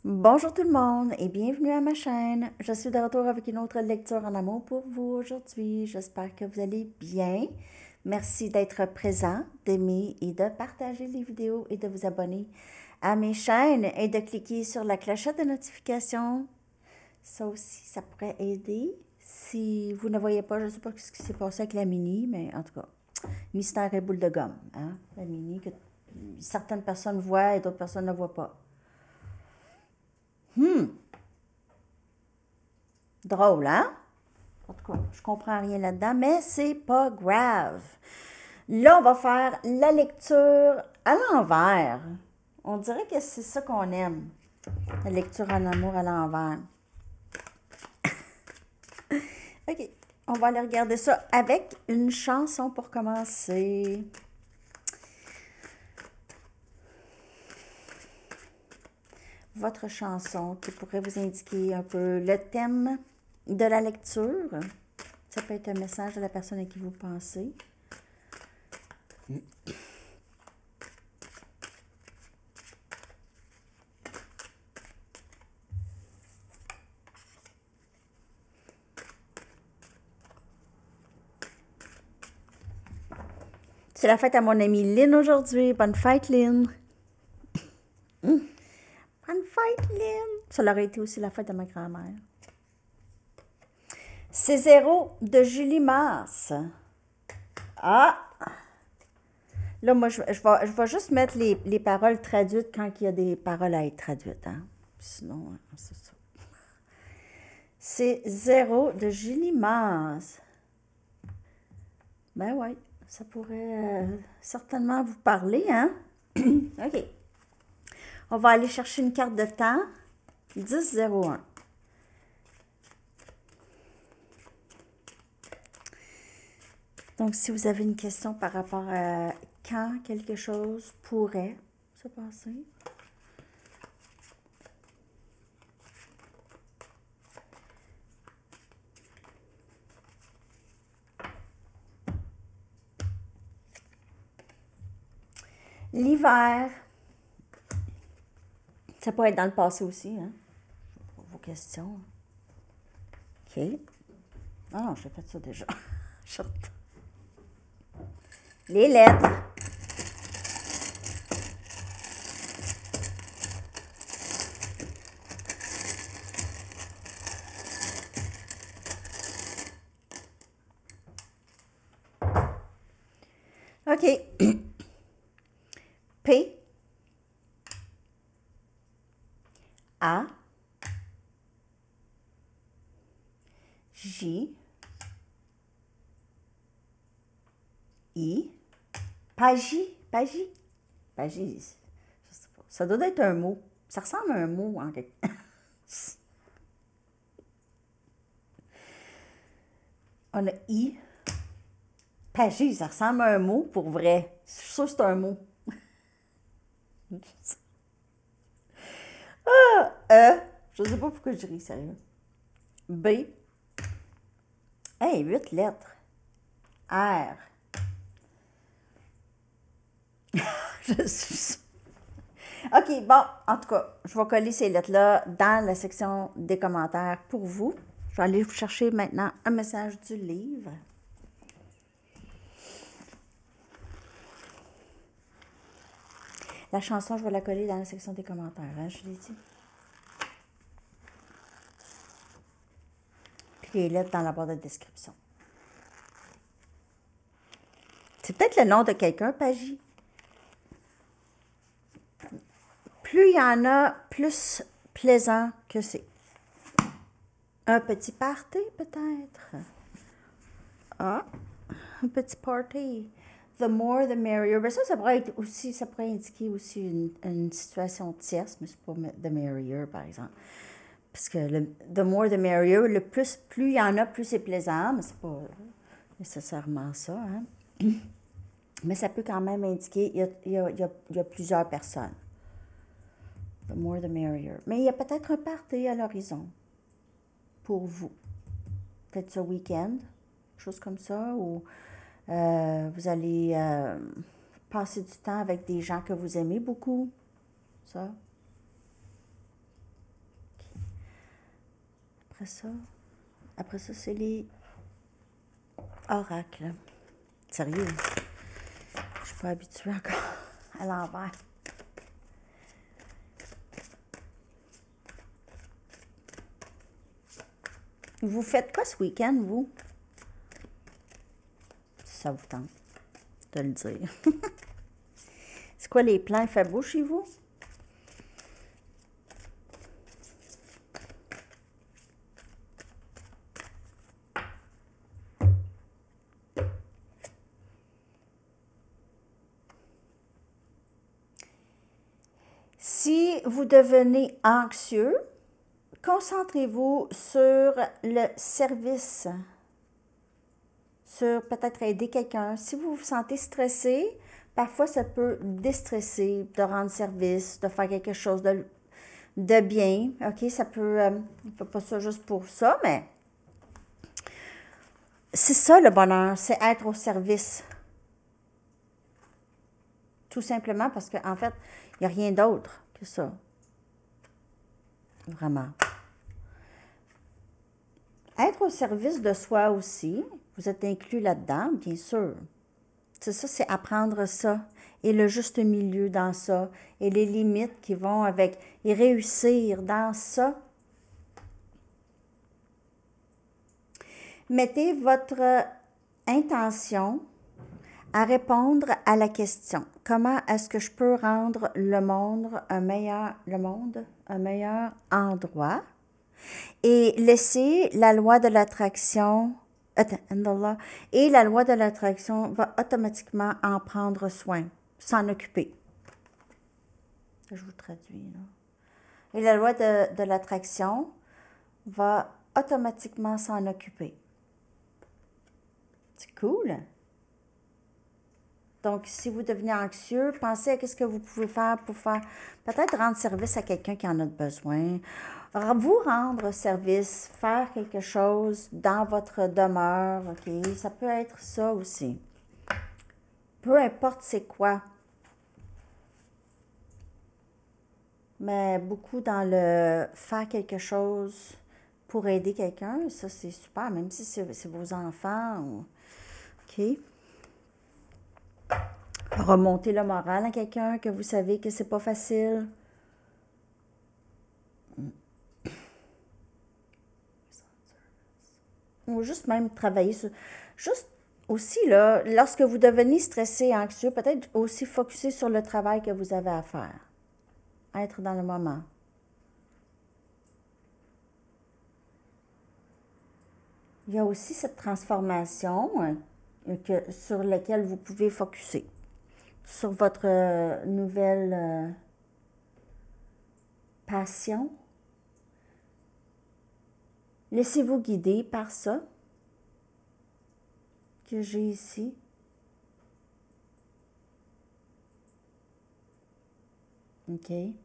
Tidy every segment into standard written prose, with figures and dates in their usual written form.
Bonjour tout le monde et bienvenue à ma chaîne. Je suis de retour avec une autre lecture en amour pour vous aujourd'hui. J'espère que vous allez bien. Merci d'être présent, d'aimer et de partager les vidéos et de vous abonner à mes chaînes et de cliquer sur la clochette de notification. Ça aussi, ça pourrait aider. Si vous ne voyez pas, je ne sais pas ce qui s'est passé avec la mini, mais en tout cas, mystère et boule de gomme. Hein? La mini que certaines personnes voient et d'autres personnes ne voient pas. Drôle, hein? En tout cas, je comprends rien là-dedans, mais c'est pas grave. Là, on va faire la lecture à l'envers. On dirait que c'est ça qu'on aime. La lecture en amour à l'envers. OK. On va aller regarder ça avec une chanson pour commencer. Votre chanson qui pourrait vous indiquer un peu le thème de la lecture. Ça peut être un message de la personne à qui vous pensez. C'est la fête à mon amie Lynn aujourd'hui. Bonne fête, Lynn. Bonne fête, Lynn. Ça aurait été aussi la fête de ma grand-mère. C'est zéro de Julie Mars. Ah! Là, moi, je vais juste mettre les paroles traduites quand il y a des paroles à être traduites. Hein? Sinon, c'est ça. C'est zéro de Julie Mars. Ben ouais, ça pourrait certainement vous parler, hein? OK. On va aller chercher une carte de temps. 10-01. Donc, si vous avez une question par rapport à quand quelque chose pourrait se passer. L'hiver, ça pourrait être dans le passé aussi, hein? Vos questions. OK. Ah non, j'ai fait ça déjà. Les lettres. OK. P. A. J. I. Pagie. Pagie. Pagie. Je sais pas. Ça doit être un mot. Ça ressemble à un mot en quelque... On a I. Pagie, ça ressemble à un mot pour vrai. Je suis sûre que c'est un mot. Je sais pas pourquoi je ris, sérieux. B. Hey, 8 lettres. R. Je suis... OK, bon, en tout cas, je vais coller ces lettres-là dans la section des commentaires pour vous. Je vais aller vous chercher maintenant un message du livre. La chanson, je vais la coller dans la section des commentaires, hein, je l'ai dit. Puis les lettres dans la barre de description. C'est peut-être le nom de quelqu'un, Pagie. Plus il y en a, plus plaisant que c'est. Un petit party, peut-être. Ah, un petit party. The more, the merrier. Ben ça pourrait être aussi, ça pourrait indiquer aussi une situation tierce, mais c'est pas the merrier, par exemple. Parce que the more, the merrier, le plus il y en a, plus c'est plaisant, mais c'est pas nécessairement ça, hein. Mais ça peut quand même indiquer il y a plusieurs personnes. The more, the merrier. Mais il y a peut-être un party à l'horizon pour vous. Peut-être ce week-end, quelque chose comme ça, ou vous allez passer du temps avec des gens que vous aimez beaucoup. Ça. après ça? Après ça, c'est les oracles. Sérieux? Je suis pas habituée encore à l'envers. Vous faites quoi ce week-end, vous? Si ça vous tente de le dire. C'est quoi les plans? Il fait beau chez vous? Si vous devenez anxieux, concentrez-vous sur le service, sur peut-être aider quelqu'un. Si vous vous sentez stressé, parfois ça peut déstresser, de rendre service, de faire quelque chose de bien. OK, ça peut, on ne fait pas ça juste pour ça, mais c'est ça le bonheur, c'est être au service. Tout simplement parce qu'en fait, il n'y a rien d'autre que ça. Vraiment. Être au service de soi aussi, vous êtes inclus là-dedans, bien sûr. C'est ça, c'est apprendre ça, et le juste milieu dans ça, et les limites qui vont avec, et réussir dans ça. Mettez votre intention à répondre à la question. Comment est-ce que je peux rendre le monde un meilleur endroit? Et laisser la loi de l'attraction, et la loi de l'attraction va automatiquement en prendre soin, s'en occuper. Je vous traduis, là. Et la loi de l'attraction va automatiquement s'en occuper. C'est cool. Donc, si vous devenez anxieux, pensez à ce que vous pouvez faire pour faire, peut-être rendre service à quelqu'un qui en a besoin, vous rendre service, faire quelque chose dans votre demeure, OK? Ça peut être ça aussi. Peu importe c'est quoi. Mais beaucoup dans le faire quelque chose pour aider quelqu'un, ça c'est super, même si c'est vos enfants. OK? Remonter le moral à quelqu'un que vous savez que c'est pas facile. Ou juste même travailler sur... Juste aussi, là, lorsque vous devenez stressé, anxieux, peut-être aussi focuser sur le travail que vous avez à faire. Être dans le moment. Il y a aussi cette transformation sur laquelle vous pouvez focuser. Sur votre nouvelle passion. Laissez-vous guider par ça que j'ai ici. OK. Je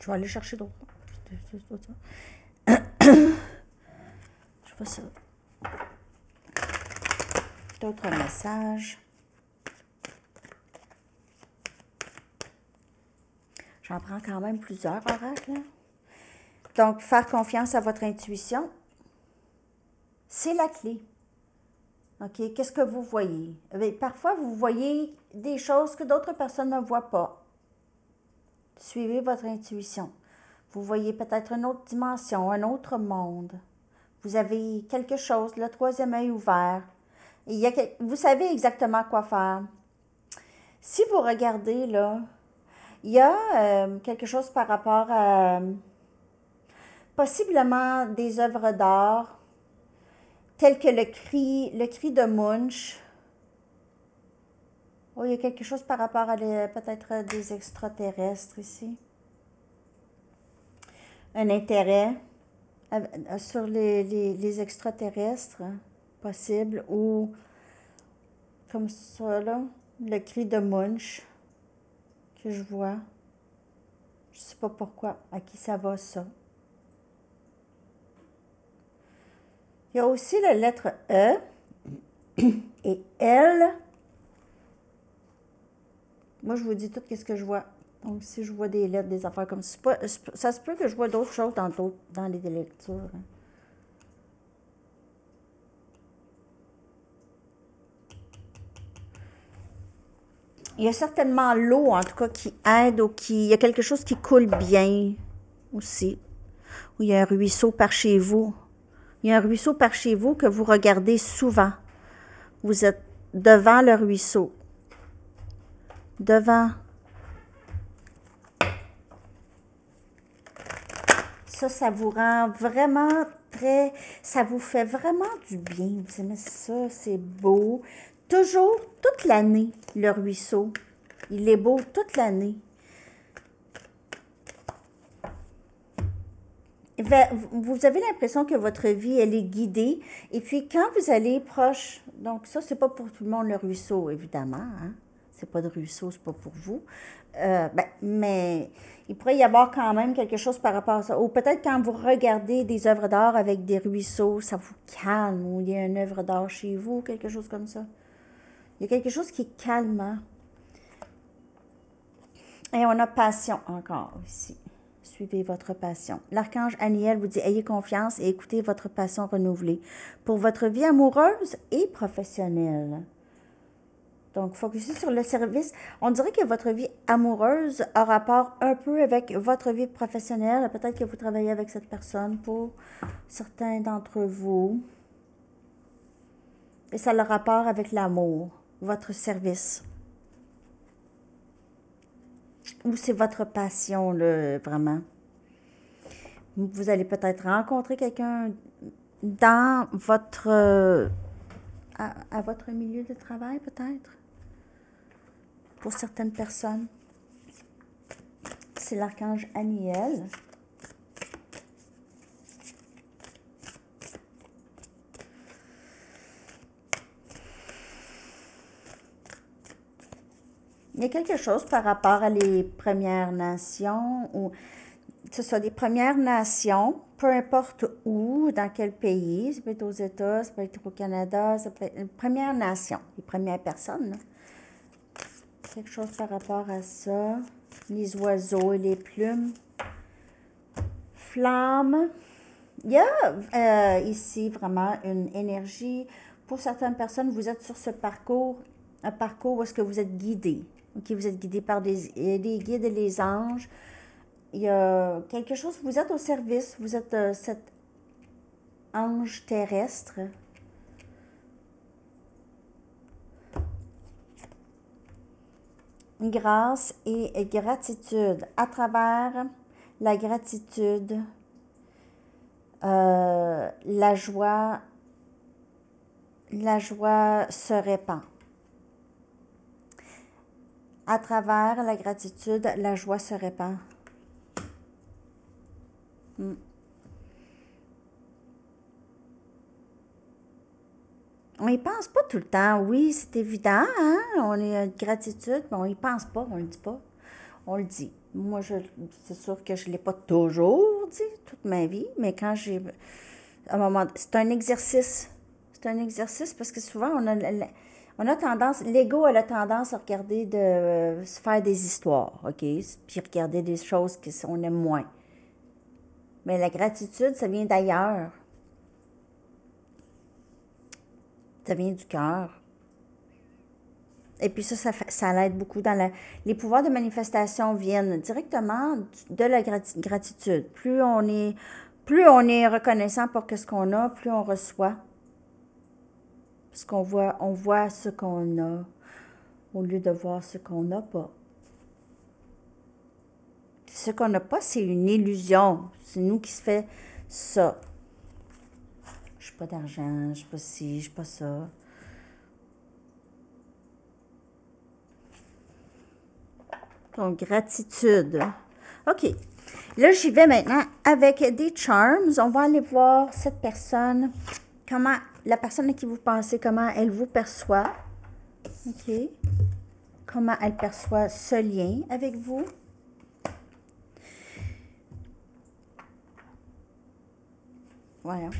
vais aller chercher d'autres. Je fais ça. D'autres messages. J'en prends quand même plusieurs oracles. Donc, faire confiance à votre intuition, c'est la clé. OK? Qu'est-ce que vous voyez? Parfois, vous voyez des choses que d'autres personnes ne voient pas. Suivez votre intuition. Vous voyez peut-être une autre dimension, un autre monde. Vous avez quelque chose, le troisième œil ouvert. Vous savez exactement quoi faire. Si vous regardez, là, il y a quelque chose par rapport à possiblement des œuvres d'art, telles que le cri de Munch. Oh, il y a quelque chose par rapport à peut-être des extraterrestres ici. Un intérêt sur les extraterrestres, possible, ou comme ça, là, le cri de Munch que je vois. Je ne sais pas pourquoi, à qui ça va, ça. Il y a aussi la lettre E et L. Moi, je vous dis tout ce que je vois. Donc, si je vois des lettres, des affaires comme ça, ça se peut que je vois d'autres choses dans les lectures. Hein. Il y a certainement l'eau, en tout cas, qui aide ou il y a quelque chose qui coule bien aussi. Ou il y a un ruisseau par chez vous. Il y a un ruisseau par chez vous que vous regardez souvent. Vous êtes devant le ruisseau. Devant. Ça vous rend vraiment très... Ça vous fait vraiment du bien. Vous aimez ça, c'est beau. Toujours, toute l'année, le ruisseau. Il est beau toute l'année. Vous avez l'impression que votre vie, elle est guidée. Et puis, quand vous allez proche... Donc, ça, c'est pas pour tout le monde, le ruisseau, évidemment. Hein? C'est pas de ruisseau, c'est pas pour vous. Mais il pourrait y avoir quand même quelque chose par rapport à ça. Ou peut-être quand vous regardez des œuvres d'art avec des ruisseaux, ça vous calme. Ou il y a une œuvre d'art chez vous, quelque chose comme ça. Il y a quelque chose qui est calmant. Et on a passion encore ici. Suivez votre passion. L'archange Aniel vous dit, ayez confiance et écoutez votre passion renouvelée pour votre vie amoureuse et professionnelle. Donc, focussez sur le service. On dirait que votre vie amoureuse a rapport un peu avec votre vie professionnelle. Peut-être que vous travaillez avec cette personne pour certains d'entre vous. Et ça a le rapport avec l'amour, votre service. Ou c'est votre passion, là, vraiment. Vous allez peut-être rencontrer quelqu'un dans votre... à votre milieu de travail, peut-être. Pour certaines personnes. C'est l'archange Aniel. Il y a quelque chose par rapport à les Premières Nations, ou ce soit des Premières Nations, peu importe où, dans quel pays, ça peut être aux États, ça peut être au Canada, ça peut être une Première Nation, les premières personnes. Là. Quelque chose par rapport à ça. Les oiseaux et les plumes. Flamme. Il y a ici vraiment une énergie. Pour certaines personnes, vous êtes sur ce parcours, un parcours où est-ce que vous êtes guidé. Okay, vous êtes guidé par les guides et les anges. Il y a quelque chose, vous êtes au service, vous êtes cet ange terrestre. Grâce et gratitude. À travers la gratitude, la joie se répand. À travers la gratitude, la joie se répand. On y pense pas tout le temps. Oui, c'est évident, hein? On est gratitude, mais on y pense pas, on le dit pas. On le dit. Moi, c'est sûr que je l'ai pas toujours dit toute ma vie, mais quand j'ai... À un moment... C'est un exercice. C'est un exercice parce que souvent, on a tendance... L'ego a la tendance à regarder se faire des histoires, OK? Puis regarder des choses qu'on aime moins. Mais la gratitude, ça vient d'ailleurs. Ça vient du cœur. Et puis ça l'aide beaucoup dans les pouvoirs de manifestation viennent directement de la gratitude. Plus on est reconnaissant pour ce qu'on a, plus on reçoit. Parce qu'on voit ce qu'on a au lieu de voir ce qu'on n'a pas. Ce qu'on n'a pas, c'est une illusion. C'est nous qui se fait ça. Je n'ai pas d'argent, je ne suis pas ci, je ne suis pas ça. Donc, gratitude. OK. Là, j'y vais maintenant avec des charms. On va aller voir cette personne, la personne à qui vous pensez, comment elle vous perçoit. OK. Comment elle perçoit ce lien avec vous. Voilà.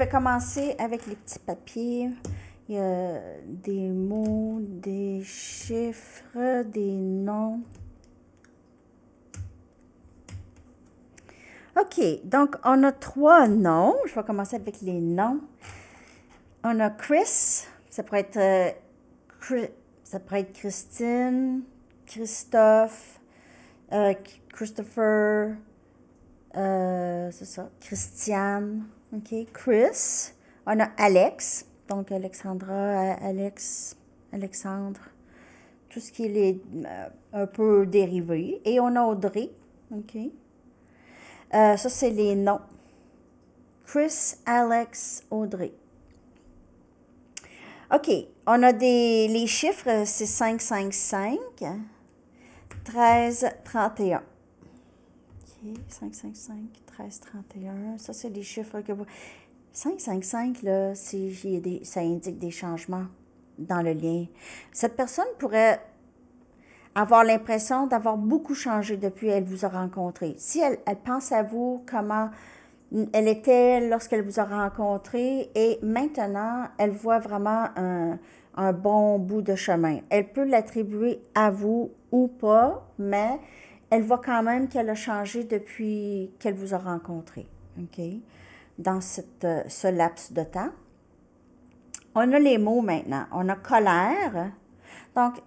vais commencer avec les petits papiers. Il y a des mots, des chiffres, des noms. OK, donc on a 3 noms. Je vais commencer avec les noms. On a Chris, ça pourrait être, Christine, Christophe, Christopher, c'est ça, Christiane, OK, Chris. On a Alex, donc Alexandra, Alexandre, tout ce qui est un peu dérivé. Et on a Audrey, OK. Ça, c'est les noms. Chris, Alex, Audrey. OK, on a les chiffres, c'est 5, 5, 5, 13, 31. OK, 5, 5, 5, 13, 31. Ça, c'est les chiffres que vous... 5, 5, 5, là, ça indique des changements dans le lien. Cette personne pourrait avoir l'impression d'avoir beaucoup changé depuis qu'elle vous a rencontré. Si elle pense à vous, comment elle était lorsqu'elle vous a rencontré, et maintenant, elle voit vraiment un bon bout de chemin. Elle peut l'attribuer à vous ou pas, mais elle voit quand même qu'elle a changé depuis qu'elle vous a rencontré, OK? Dans ce laps de temps. On a les mots maintenant. On a colère. Donc,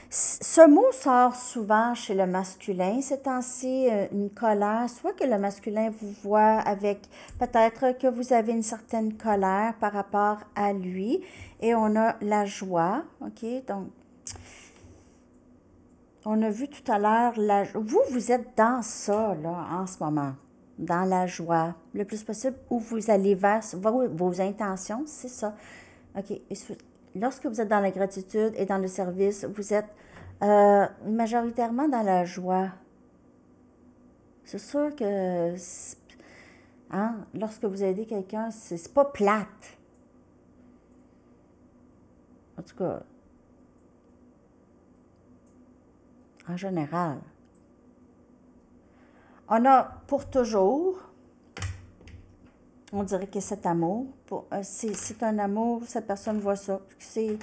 ce mot sort souvent chez le masculin. C'est temps-ci une colère, soit que le masculin vous voit avec, peut-être que vous avez une certaine colère par rapport à lui. Et on a la joie, OK? Donc, on a vu tout à l'heure, vous êtes dans ça, là, en ce moment, dans la joie, le plus possible, où vous allez vers vos intentions, c'est ça. OK. Lorsque vous êtes dans la gratitude et dans le service, vous êtes majoritairement dans la joie. C'est sûr que lorsque vous aidez quelqu'un, c'est pas plate. En tout cas, en général. On a pour toujours, on dirait que cet amour, c'est un amour, cette personne voit ça. C'est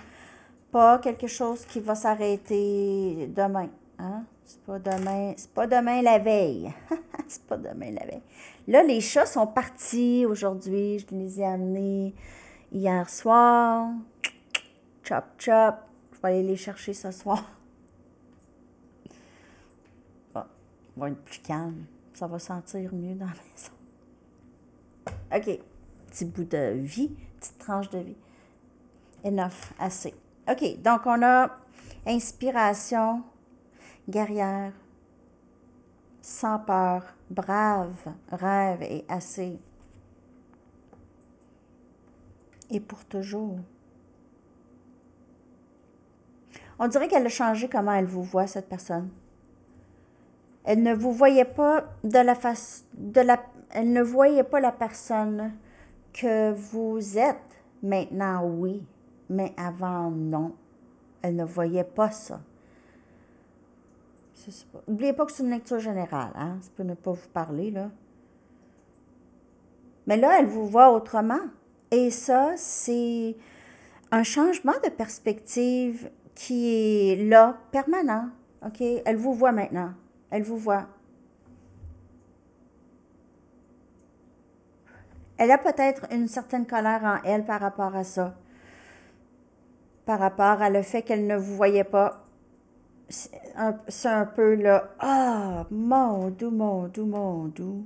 pas quelque chose qui va s'arrêter demain. Hein? C'est pas demain la veille. C'est pas demain la veille. Là, les chats sont partis aujourd'hui. Je les ai amenés hier soir. Chop, chop. Je vais aller les chercher ce soir. Bon, on va être plus calme. Ça va sentir mieux dans la maison. OK. Petit bout de vie. Petite tranche de vie. Enough. Assez. OK. Donc, on a inspiration, guerrière, sans peur, brave, rêve et assez. Et pour toujours. On dirait qu'elle a changé comment elle vous voit, cette personne. Elle ne vous voyait pas elle ne voyait pas la personne que vous êtes. Maintenant, oui. Mais avant, non. Elle ne voyait pas ça. N'oubliez pas que c'est une lecture générale. Hein? Ça peut ne pas vous parler, là. Mais là, elle vous voit autrement. Et ça, c'est un changement de perspective qui est là, permanent. OK? Elle vous voit maintenant. Elle vous voit. Elle a peut-être une certaine colère en elle par rapport à ça. Par rapport à le fait qu'elle ne vous voyait pas. C'est un peu là, ah, mon doux, mon doux, mon doux.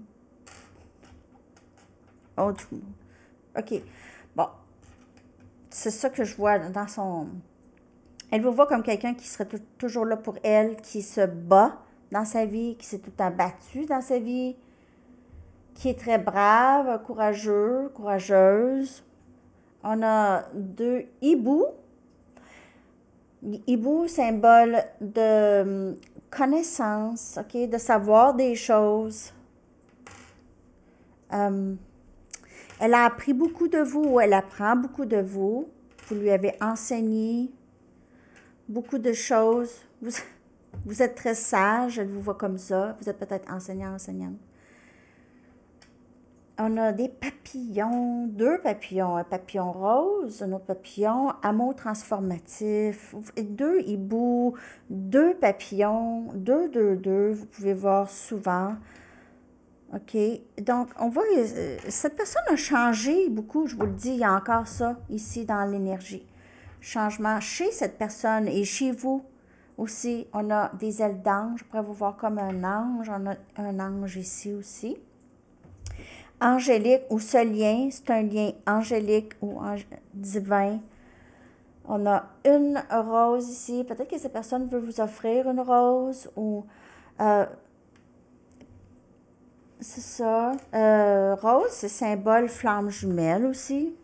Oh, doux. OK. Bon. C'est ça que je vois dans son... Elle vous voit comme quelqu'un qui serait toujours là pour elle, qui se bat dans sa vie, qui s'est tout le temps battu dans sa vie, qui est très brave, courageux, courageuse. On a 2 hiboux. Hibou, symbole de connaissance, OK, de savoir des choses. Elle a appris beaucoup de vous, ou elle apprend beaucoup de vous. Vous lui avez enseigné beaucoup de choses. Vous êtes très sage, elle vous voit comme ça. Vous êtes peut-être enseignante. On a des papillons, deux papillons, un papillon rose, un autre papillon, amour transformatif, et deux hiboux, deux papillons, deux, vous pouvez voir souvent. OK, donc on voit, cette personne a changé beaucoup, je vous le dis, il y a encore ça ici dans l'énergie. Changement chez cette personne et chez vous aussi. On a des ailes d'ange, je pourrais vous voir comme un ange, on a un ange ici aussi. Angélique ou ce lien, c'est un lien angélique ou divin. On a une rose ici. Peut-être que cette personne veut vous offrir une rose ou... c'est ça. Rose, c'est symbole flamme jumelle aussi.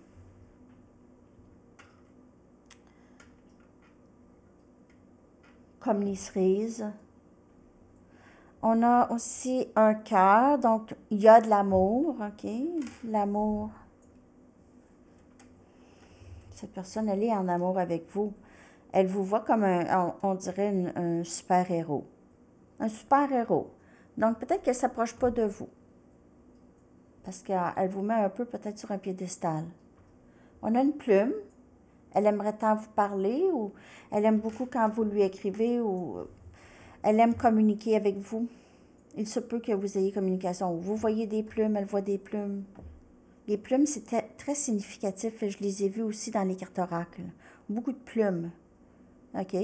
Comme les cerises. On a aussi un cœur, donc il y a de l'amour, OK? L'amour. Cette personne, elle est en amour avec vous. Elle vous voit comme on dirait un super-héros. Un super-héros. Donc peut-être qu'elle ne s'approche pas de vous. Parce qu'elle vous met un peu peut-être sur un piédestal. On a une plume. Elle aimerait tant vous parler ou elle aime beaucoup quand vous lui écrivez ou elle aime communiquer avec vous. Il se peut que vous ayez communication. Vous voyez des plumes, elle voit des plumes. Les plumes, c'est très significatif et je les ai vues aussi dans les cartes oracles. Beaucoup de plumes. OK?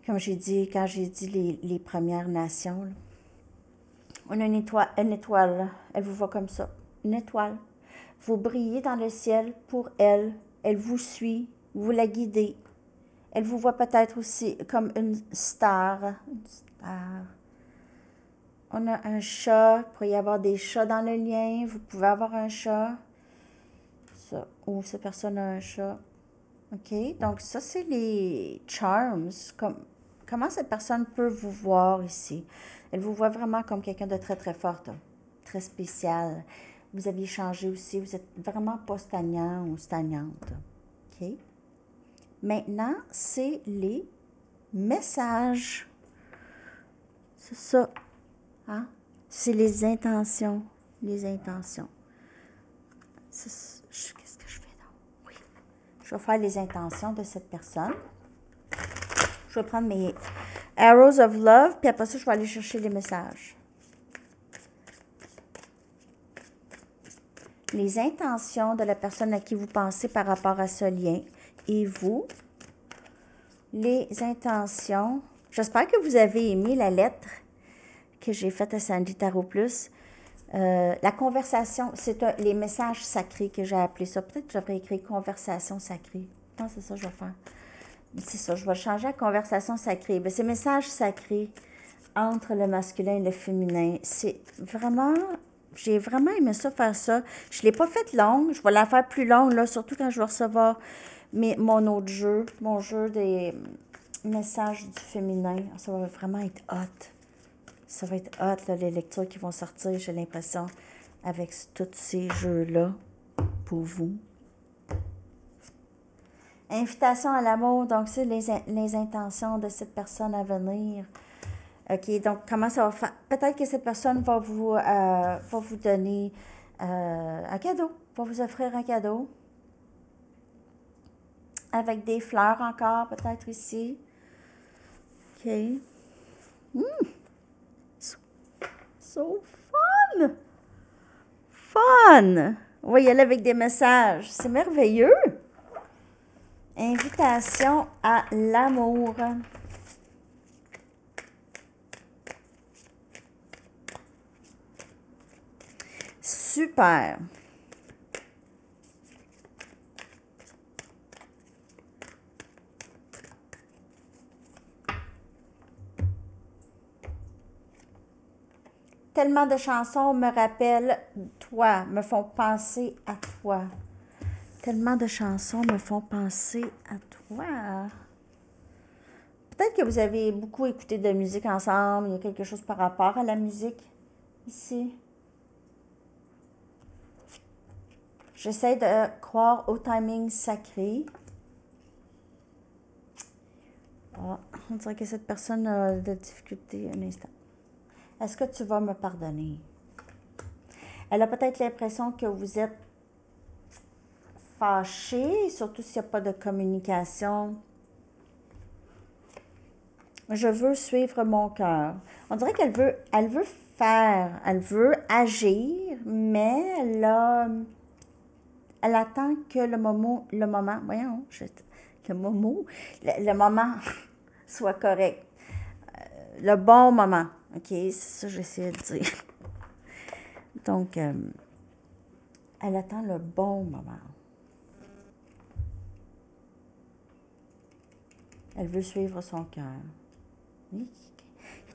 Comme j'ai dit, quand j'ai dit les Premières Nations, là. On a une étoile. Elle vous voit comme ça. Une étoile. Vous brillez dans le ciel pour elle. Elle vous suit. Vous la guidez. Elle vous voit peut-être aussi comme une star. Une star. On a un chat. Il pourrait y avoir des chats dans le lien. Vous pouvez avoir un chat. Ça. Ou cette personne a un chat. OK? Donc, ça, c'est les charms. Comment cette personne peut vous voir ici? Elle vous voit vraiment comme quelqu'un de très, très forte. Très spécial. Vous aviez changé aussi. Vous êtes vraiment pas stagnant ou stagnante. OK? Maintenant, c'est les messages. C'est ça. Hein? C'est les intentions. Les intentions. Qu'est-ce que je fais donc? Oui. Je vais faire les intentions de cette personne. Je vais prendre mes Arrows of Love, puis après ça, je vais aller chercher les messages. Les intentions de la personne à qui vous pensez par rapport à ce lien. Et vous, les intentions. J'espère que vous avez aimé la lettre que j'ai faite à Sandy Tarot Plus. La conversation, c'est les messages sacrés que j'ai appelé ça. Peut-être que j'aurais écrit conversation sacrée. Je pense que c'est ça que je vais faire. C'est ça, je vais changer à conversation sacrée. Bien, ces messages sacrés entre le masculin et le féminin, c'est vraiment... J'ai vraiment aimé ça, faire ça. Je ne l'ai pas faite longue. Je vais la faire plus longue, là, surtout quand je vais recevoir mon autre jeu, mon jeu des messages du féminin. Ça va vraiment être hot. Ça va être hot, là, les lectures qui vont sortir, j'ai l'impression, avec tous ces jeux-là pour vous. Invitation à l'amour, donc c'est les intentions de cette personne à venir. OK, donc comment ça va faire? Peut-être que cette personne va vous donner un cadeau, va vous offrir un cadeau. Avec des fleurs encore, peut-être ici. OK. So fun! Fun! On va y aller avec des messages. C'est merveilleux! Invitation à l'amour. Super! Tellement de chansons me rappellent toi, me font penser à toi. Tellement de chansons me font penser à toi. Peut-être que vous avez beaucoup écouté de musique ensemble. Il y a quelque chose par rapport à la musique ici. J'essaie de croire au timing sacré. Oh, on dirait que cette personne a de difficultés un instant. Est-ce que tu vas me pardonner? Elle a peut-être l'impression que vous êtes fâché, surtout s'il n'y a pas de communication. Je veux suivre mon cœur. On dirait elle veut faire, elle veut agir, mais elle attend que voyons, le moment soit correct. Le bon moment. OK, c'est ça que j'essayais de dire. Donc, elle attend le bon moment. Elle veut suivre son cœur. Il y a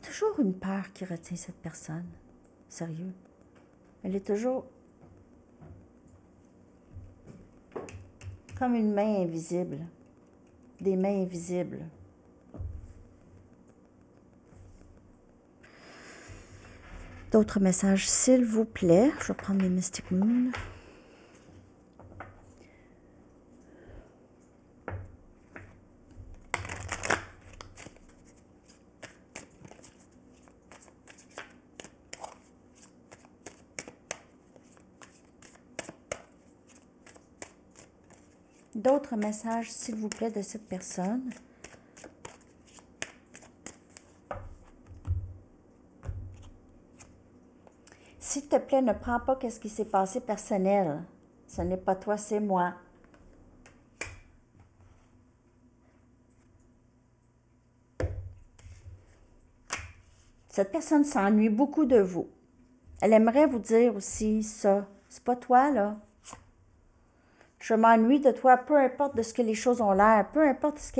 toujours une peur qui retient cette personne. Sérieux. Elle est toujours comme une main invisible. Des mains invisibles. D'autres messages, s'il vous plaît. Je vais prendre mes Mystic Moon. D'autres messages, s'il vous plaît, de cette personne. S'il te plaît, ne prends pas ce qui s'est passé personnel. Ce n'est pas toi, c'est moi. Cette personne s'ennuie beaucoup de vous. Elle aimerait vous dire aussi ça. C'est pas toi, là. Je m'ennuie de toi, peu importe de ce que les choses ont l'air, peu importe ce que...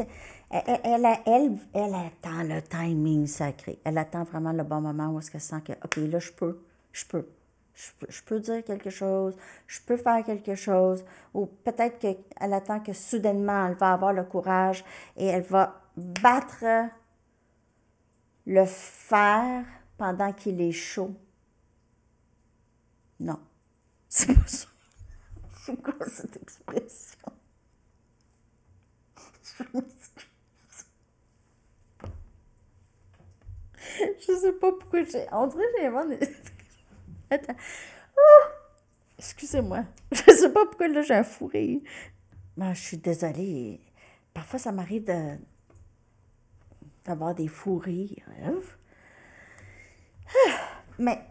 Elle attend le timing sacré. Elle attend vraiment le bon moment où est-ce qu'elle sent que, OK, là, je peux dire quelque chose, je peux faire quelque chose, ou peut-être qu'elle attend que soudainement, elle va avoir le courage et elle va battre le fer pendant qu'il est chaud. Non, c'est pas ça. C'est quoi cette expression? Je sais pas pourquoi j'ai... On dirait que j'ai inventé... Attends. Oh! Excusez-moi. Je sais pas pourquoi là j'ai un fou rire. Ben, je suis désolée. Parfois, ça m'arrive d'avoir des fous rires. Mais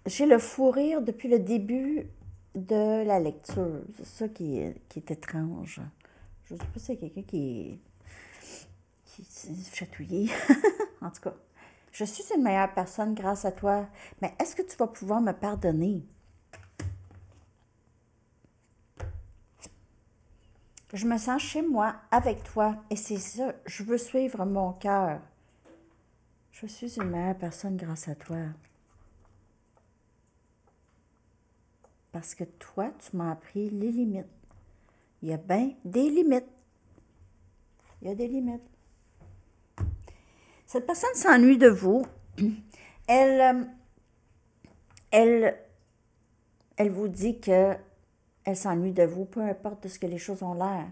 j'ai le fou rire depuis le début de la lecture. C'est ça qui est étrange. Je sais pas si c'est quelqu'un qui s'est chatouillé. En tout cas, je suis une meilleure personne grâce à toi. Mais est-ce que tu vas pouvoir me pardonner? Je me sens chez moi avec toi et c'est ça. Je veux suivre mon cœur. Je suis une meilleure personne grâce à toi. Parce que toi, tu m'as appris les limites. Il y a bien des limites. Il y a des limites. Cette personne s'ennuie de vous. Elle vous dit que elle s'ennuie de vous, peu importe de ce que les choses ont l'air.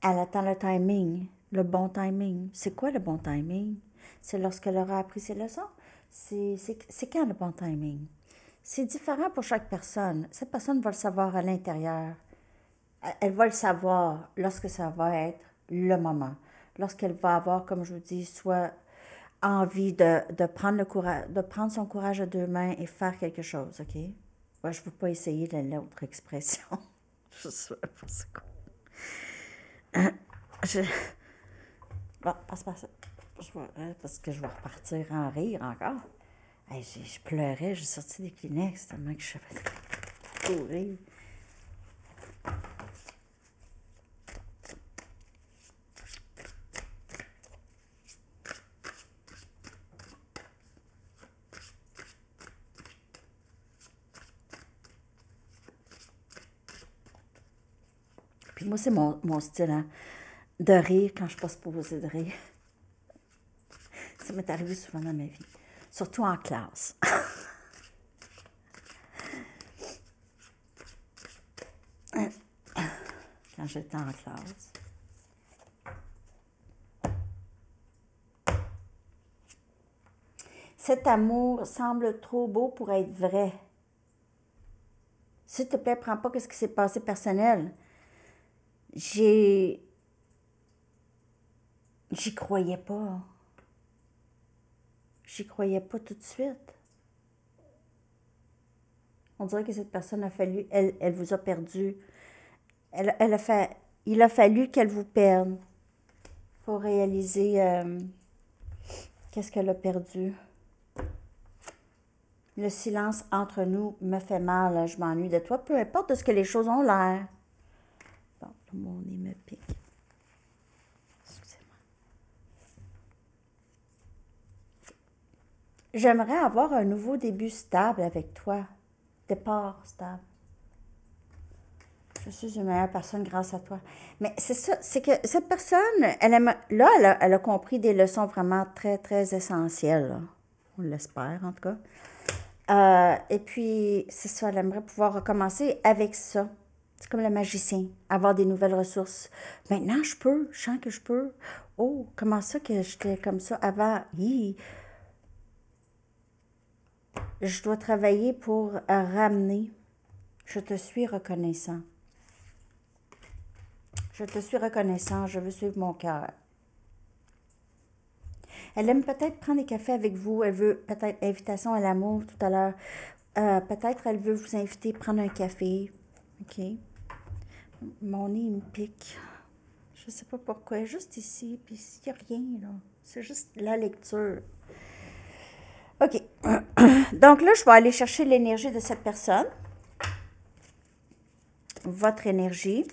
Elle attend le timing, le bon timing. C'est quoi le bon timing? C'est lorsqu'elle aura appris ses leçons? C'est quand le bon timing? C'est différent pour chaque personne. Cette personne va le savoir à l'intérieur. Elle va le savoir lorsque ça va être le moment. Lorsqu'elle va avoir, comme je vous dis, soit envie de prendre le courage, de prendre son courage à deux mains et faire quelque chose, OK? Ouais, je ne veux pas essayer l'autre expression. Je sais pas c'est quoi. Bon, passe. Parce que je vais repartir en rire encore. Hey, je pleurais, j'ai sorti des Kleenex tellement que je savais courir. Puis moi, c'est mon style, hein, de rire quand je ne suis pas supposée de rire. Ça m'est arrivé souvent dans ma vie, surtout en classe. Quand j'étais en classe. Cet amour semble trop beau pour être vrai. S'il te plaît, prends pas ce qui s'est passé personnel. J'y croyais pas. J'y croyais pas tout de suite. On dirait que cette personne a fallu, elle vous a perdu. Il a fallu qu'elle vous perde pour réaliser qu'est-ce qu'elle a perdu. Le silence entre nous me fait mal, je m'ennuie de toi, peu importe de ce que les choses ont l'air. Bon, mon nez me pique. Excusez-moi. J'aimerais avoir un nouveau début stable avec toi. Départ stable. Je suis une meilleure personne grâce à toi. Mais c'est ça, c'est que cette personne, elle a compris des leçons vraiment très, très essentielles. Là. On l'espère, en tout cas. Et puis, c'est ça, elle aimerait pouvoir recommencer avec ça. C'est comme le magicien, avoir des nouvelles ressources. Maintenant, je sens que je peux. Oh, comment ça que j'étais comme ça avant? Hi. Je dois travailler pour ramener. Je te suis reconnaissant. Je te suis reconnaissant, je veux suivre mon cœur. Elle aime peut-être prendre des cafés avec vous. Elle veut peut-être invitation à l'amour tout à l'heure. Peut-être elle veut vous inviter à prendre un café. OK. Mon nez, il me pique. Je sais pas pourquoi. Juste ici, puis il n'y a rien, là. C'est juste la lecture. OK. Donc là, je vais aller chercher l'énergie de cette personne. Votre énergie.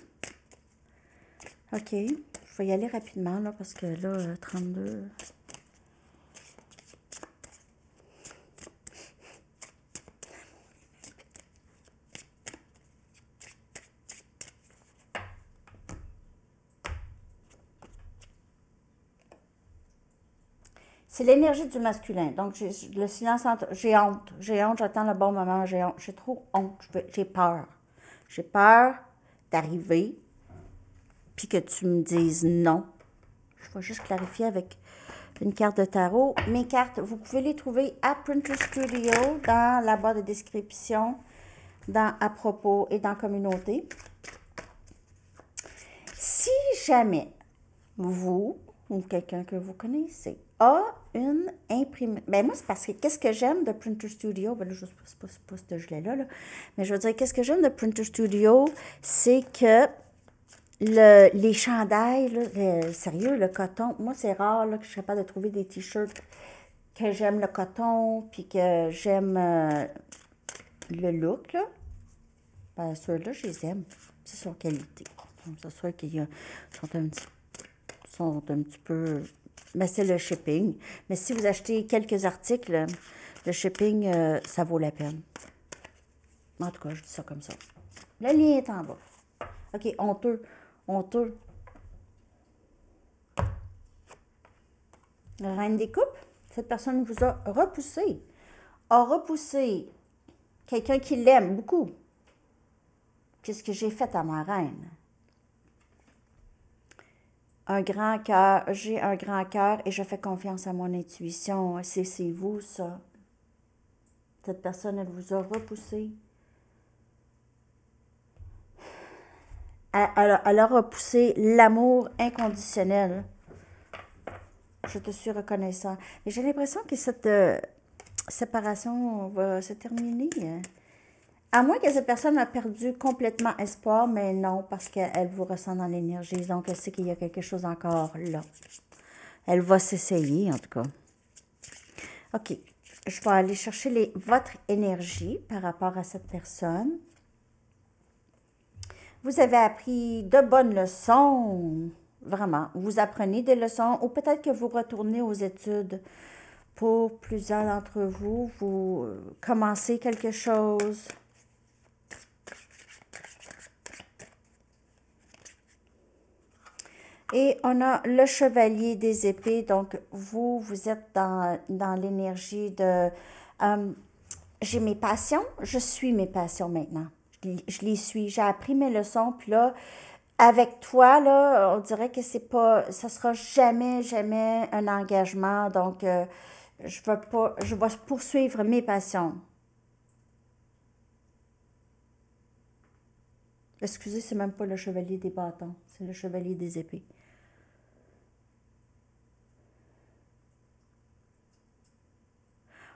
OK. Je vais y aller rapidement, là, parce que là, 32... C'est l'énergie du masculin. Donc, le silence entre... J'ai honte, j'attends le bon moment, j'ai honte. J'ai trop honte, j'ai peur. J'ai peur d'arriver, puis que tu me dises non. Je vais juste clarifier avec une carte de tarot. Mes cartes, vous pouvez les trouver à Printer Studio, dans la barre de description, dans À propos et dans Communauté. Si jamais vous ou quelqu'un que vous connaissez a une imprimante. Ben moi, c'est parce que qu'est-ce que j'aime de Printer Studio? Ben là, je ne sais pas ce gelé-là, là. Mais je veux dire, qu'est-ce que j'aime de Printer Studio? C'est que les chandails, là, sérieux, le coton, moi, c'est rare là, que je suis capable de trouver des t-shirts que j'aime le coton, puis que j'aime le look, là. Ben, ceux-là, je les aime. C'est sur qualité. Donc, c'est sûr qu'ils sont un petit peu... Mais c'est le shipping. Mais si vous achetez quelques articles, le shipping, ça vaut la peine. En tout cas, je dis ça comme ça. Le lien est en bas. OK, honteux. Honteux. Reine des coupes, cette personne vous a repoussé. A repoussé quelqu'un qui l'aime beaucoup. Qu'est-ce que j'ai fait à ma reine? Un grand cœur, j'ai un grand cœur et je fais confiance à mon intuition. C'est vous, ça. Cette personne, elle vous a repoussé. Elle a repoussé l'amour inconditionnel. Je te suis reconnaissant. Mais j'ai l'impression que cette séparation va se terminer. À moins que cette personne a perdu complètement espoir, mais non, parce qu'elle vous ressent dans l'énergie. Donc, elle sait qu'il y a quelque chose encore là. Elle va s'essayer, en tout cas. OK. Je vais aller chercher votre énergie par rapport à cette personne. Vous avez appris de bonnes leçons. Vraiment. Vous apprenez des leçons ou peut-être que vous retournez aux études. Pour plusieurs d'entre vous, vous commencez quelque chose. Et on a le chevalier des épées. Donc, vous êtes dans l'énergie de... j'ai mes passions, je suis mes passions maintenant. Je les suis. J'ai appris mes leçons. Puis là, avec toi, là, on dirait que c'est pas... Ça sera jamais, jamais un engagement. Donc, je vais poursuivre mes passions. Excusez, c'est même pas le chevalier des bâtons, c'est le chevalier des épées.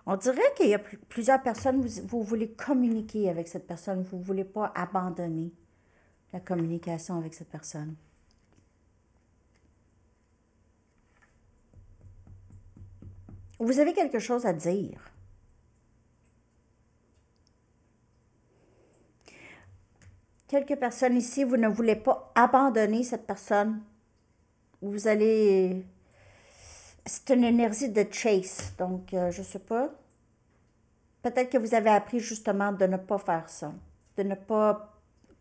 On dirait qu'il y a plusieurs personnes, vous voulez communiquer avec cette personne, vous ne voulez pas abandonner la communication avec cette personne. Vous avez quelque chose à dire. Quelques personnes ici, vous ne voulez pas abandonner cette personne. Vous allez... C'est une énergie de chase, donc je ne sais pas. Peut-être que vous avez appris justement de ne pas faire ça, de ne pas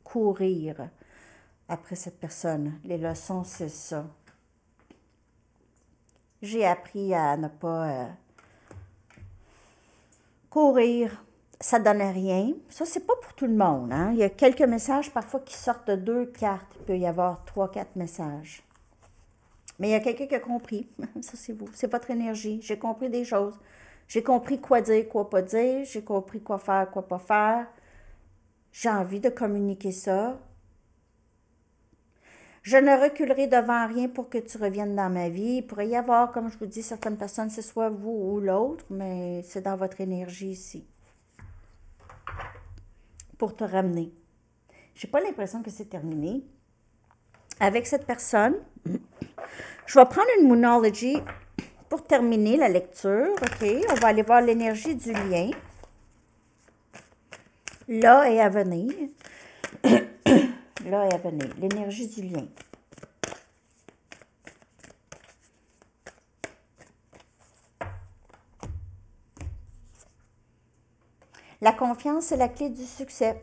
courir après cette personne. Les leçons, c'est ça. J'ai appris à ne pas courir. Ça donne rien. Ça, c'est pas pour tout le monde. Hein? Il y a quelques messages parfois qui sortent de 2 cartes. Il peut y avoir 3, 4 messages. Mais il y a quelqu'un qui a compris. Ça, c'est vous. C'est votre énergie. J'ai compris des choses. J'ai compris quoi dire, quoi pas dire. J'ai compris quoi faire, quoi pas faire. J'ai envie de communiquer ça. Je ne reculerai devant rien pour que tu reviennes dans ma vie. Il pourrait y avoir, comme je vous dis, certaines personnes, c'est soit vous ou l'autre, mais c'est dans votre énergie ici. Pour te ramener. Je n'ai pas l'impression que c'est terminé. Avec cette personne, je vais prendre une Moonology pour terminer la lecture. OK, on va aller voir l'énergie du lien. Là et à venir. Là et à venir. L'énergie du lien. La confiance, c'est la clé du succès.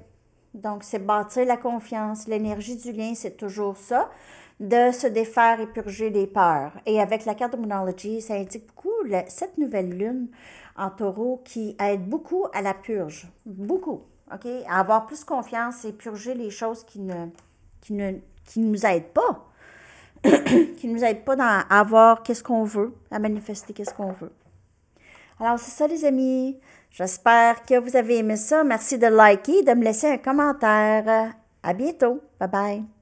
Donc, c'est bâtir la confiance. L'énergie du lien, c'est toujours ça, de se défaire et purger les peurs. Et avec la carte de Moonology, ça indique beaucoup cette nouvelle lune en taureau qui aide beaucoup à la purge. Beaucoup, OK? À avoir plus confiance et purger les choses qui nous aident pas. Qui nous aident pas à avoir qu'est-ce qu'on veut, à manifester qu'est-ce qu'on veut. Alors, c'est ça, les amis. J'espère que vous avez aimé ça. Merci de liker, de me laisser un commentaire. À bientôt. Bye bye.